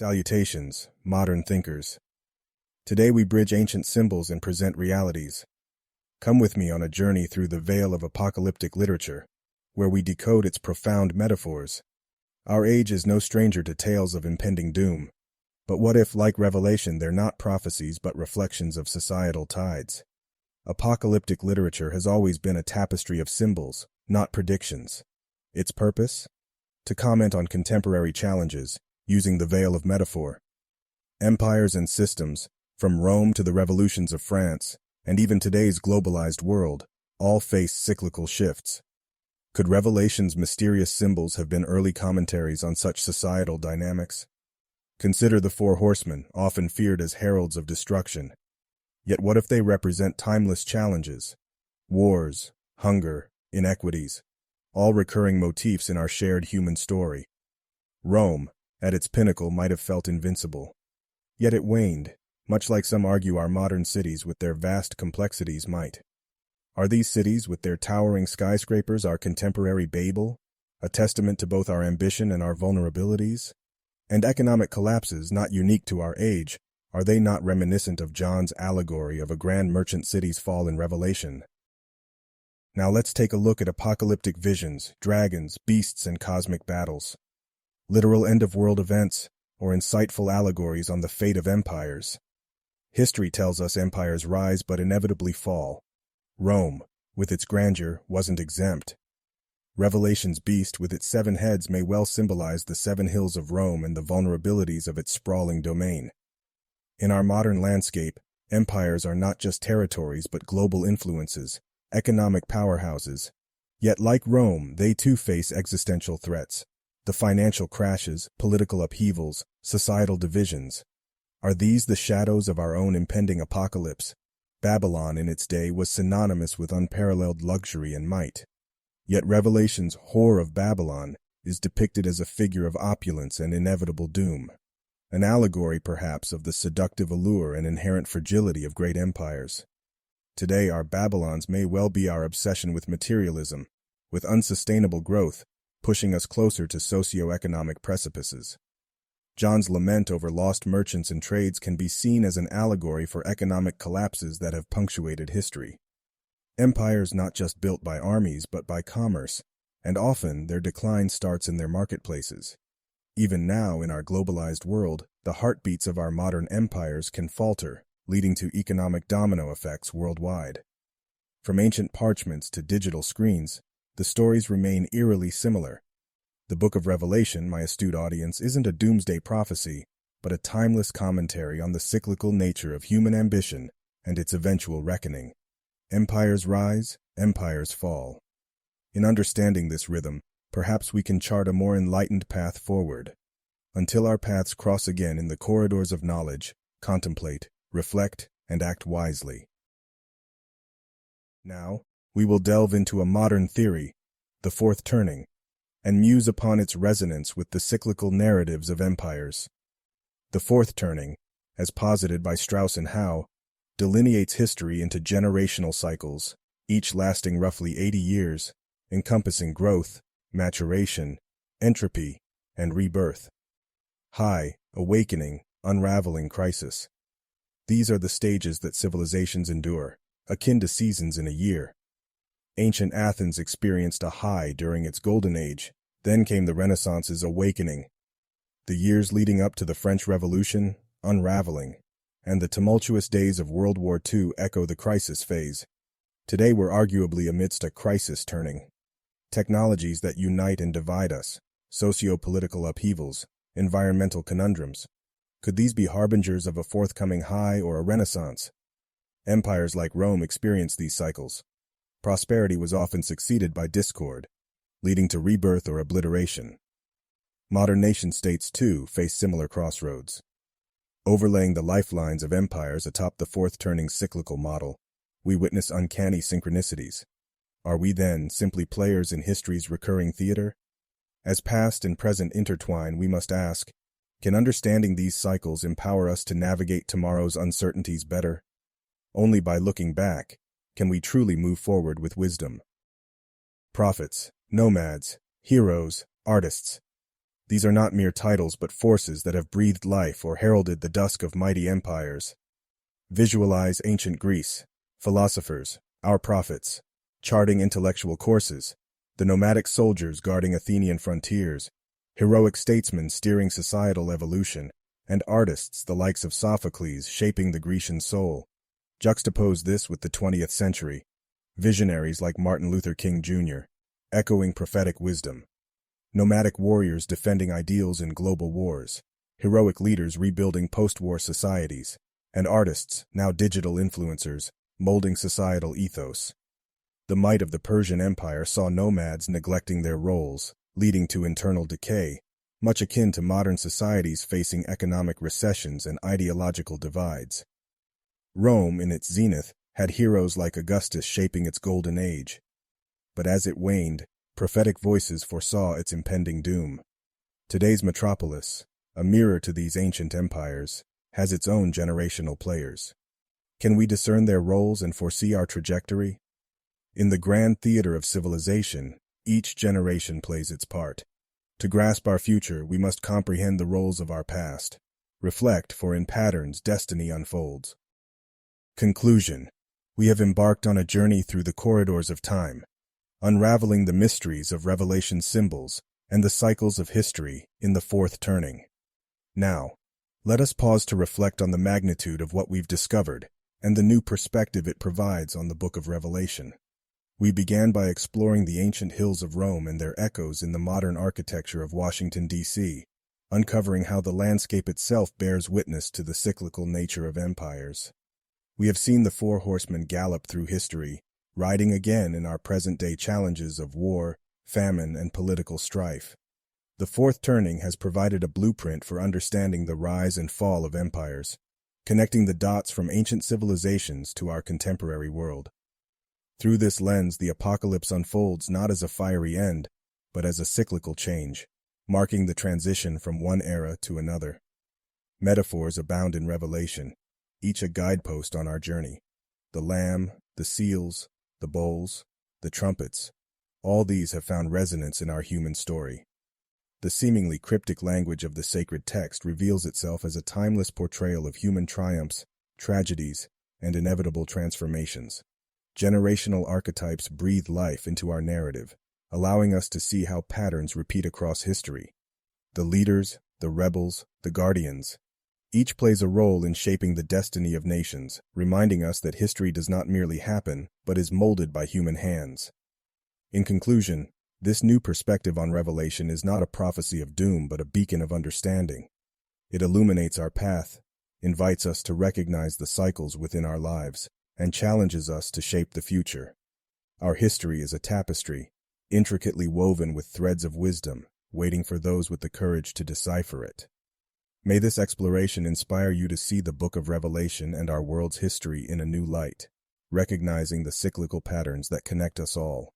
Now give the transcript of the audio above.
Salutations, modern thinkers. Today we bridge ancient symbols and present realities. Come with me on a journey through the veil of apocalyptic literature, where we decode its profound metaphors. Our age is no stranger to tales of impending doom. But what if, like Revelation, they're not prophecies but reflections of societal tides? Apocalyptic literature has always been a tapestry of symbols, not predictions. Its purpose? To comment on contemporary challenges, using the veil of metaphor. Empires and systems, from Rome to the revolutions of France, and even today's globalized world, all face cyclical shifts. Could Revelation's mysterious symbols have been early commentaries on such societal dynamics? Consider the four horsemen, often feared as heralds of destruction. Yet what if they represent timeless challenges? Wars, hunger, inequities, all recurring motifs in our shared human story. Rome, at its pinnacle, might have felt invincible. Yet it waned, much like some argue our modern cities with their vast complexities might. Are these cities with their towering skyscrapers our contemporary Babel, a testament to both our ambition and our vulnerabilities? And economic collapses, not unique to our age, are they not reminiscent of John's allegory of a grand merchant city's fall in Revelation? Now let's take a look at apocalyptic visions, dragons, beasts, and cosmic battles. Literal end-of-world events, or insightful allegories on the fate of empires. History tells us empires rise but inevitably fall. Rome, with its grandeur, wasn't exempt. Revelation's beast with its 7 heads may well symbolize the 7 hills of Rome and the vulnerabilities of its sprawling domain. In our modern landscape, empires are not just territories but global influences, economic powerhouses. Yet like Rome, they too face existential threats. The financial crashes, political upheavals, societal divisions. Are these the shadows of our own impending apocalypse? Babylon in its day was synonymous with unparalleled luxury and might. Yet Revelation's whore of Babylon is depicted as a figure of opulence and inevitable doom. An allegory, perhaps, of the seductive allure and inherent fragility of great empires. Today, our Babylons may well be our obsession with materialism, with unsustainable growth, pushing us closer to socio-economic precipices. John's lament over lost merchants and trades can be seen as an allegory for economic collapses that have punctuated history. Empires not just built by armies but by commerce, and often their decline starts in their marketplaces. Even now, in our globalized world, the heartbeats of our modern empires can falter, leading to economic domino effects worldwide. From ancient parchments to digital screens, the stories remain eerily similar. The Book of Revelation, my astute audience, isn't a doomsday prophecy, but a timeless commentary on the cyclical nature of human ambition and its eventual reckoning. Empires rise, empires fall. In understanding this rhythm, perhaps we can chart a more enlightened path forward. Until our paths cross again in the corridors of knowledge, contemplate, reflect, and act wisely. Now, we will delve into a modern theory, the fourth turning, and muse upon its resonance with the cyclical narratives of empires. The fourth turning, as posited by Strauss and Howe, delineates history into generational cycles, each lasting roughly 80 years, encompassing growth, maturation, entropy, and rebirth. High, awakening, unraveling, crisis. These are the stages that civilizations endure, akin to seasons in a year. Ancient Athens experienced a high during its golden age, then came the Renaissance's awakening. The years leading up to the French Revolution, unraveling, and the tumultuous days of World War II echo the crisis phase. Today we're arguably amidst a crisis turning. Technologies that unite and divide us, socio-political upheavals, environmental conundrums. Could these be harbingers of a forthcoming high or a renaissance? Empires like Rome experienced these cycles. Prosperity was often succeeded by discord, leading to rebirth or obliteration. Modern nation-states, too, face similar crossroads. Overlaying the lifelines of empires atop the fourth-turning cyclical model, we witness uncanny synchronicities. Are we, then, simply players in history's recurring theater? As past and present intertwine, we must ask, can understanding these cycles empower us to navigate tomorrow's uncertainties better? Only by looking back can we truly move forward with wisdom. Prophets, nomads, heroes, artists. These are not mere titles but forces that have breathed life or heralded the dusk of mighty empires. Visualize ancient Greece, philosophers, our prophets, charting intellectual courses, the nomadic soldiers guarding Athenian frontiers, heroic statesmen steering societal evolution, and artists the likes of Sophocles shaping the Grecian soul. Juxtapose this with the 20th century, visionaries like Martin Luther King Jr., echoing prophetic wisdom, nomadic warriors defending ideals in global wars, heroic leaders rebuilding post-war societies, and artists, now digital influencers, molding societal ethos. The might of the Persian Empire saw nomads neglecting their roles, leading to internal decay, much akin to modern societies facing economic recessions and ideological divides. Rome, in its zenith, had heroes like Augustus shaping its golden age. But as it waned, prophetic voices foresaw its impending doom. Today's metropolis, a mirror to these ancient empires, has its own generational players. Can we discern their roles and foresee our trajectory? In the grand theater of civilization, each generation plays its part. To grasp our future, we must comprehend the roles of our past. Reflect, for in patterns destiny unfolds. Conclusion. We have embarked on a journey through the corridors of time, unraveling the mysteries of Revelation symbols and the cycles of history in the fourth turning. Now, let us pause to reflect on the magnitude of what we've discovered and the new perspective it provides on the Book of Revelation. We began by exploring the ancient hills of Rome and their echoes in the modern architecture of Washington, D.C., uncovering how the landscape itself bears witness to the cyclical nature of empires. We have seen the four horsemen gallop through history, riding again in our present-day challenges of war, famine, and political strife. The fourth turning has provided a blueprint for understanding the rise and fall of empires, connecting the dots from ancient civilizations to our contemporary world. Through this lens, the apocalypse unfolds not as a fiery end, but as a cyclical change, marking the transition from one era to another. Metaphors abound in Revelation, each a guidepost on our journey. The lamb, the seals, the bowls, the trumpets, all these have found resonance in our human story. The seemingly cryptic language of the sacred text reveals itself as a timeless portrayal of human triumphs, tragedies, and inevitable transformations. Generational archetypes breathe life into our narrative, allowing us to see how patterns repeat across history. The leaders, the rebels, the guardians, each plays a role in shaping the destiny of nations, reminding us that history does not merely happen, but is molded by human hands. In conclusion, this new perspective on Revelation is not a prophecy of doom, but a beacon of understanding. It illuminates our path, invites us to recognize the cycles within our lives, and challenges us to shape the future. Our history is a tapestry, intricately woven with threads of wisdom, waiting for those with the courage to decipher it. May this exploration inspire you to see the Book of Revelation and our world's history in a new light, recognizing the cyclical patterns that connect us all.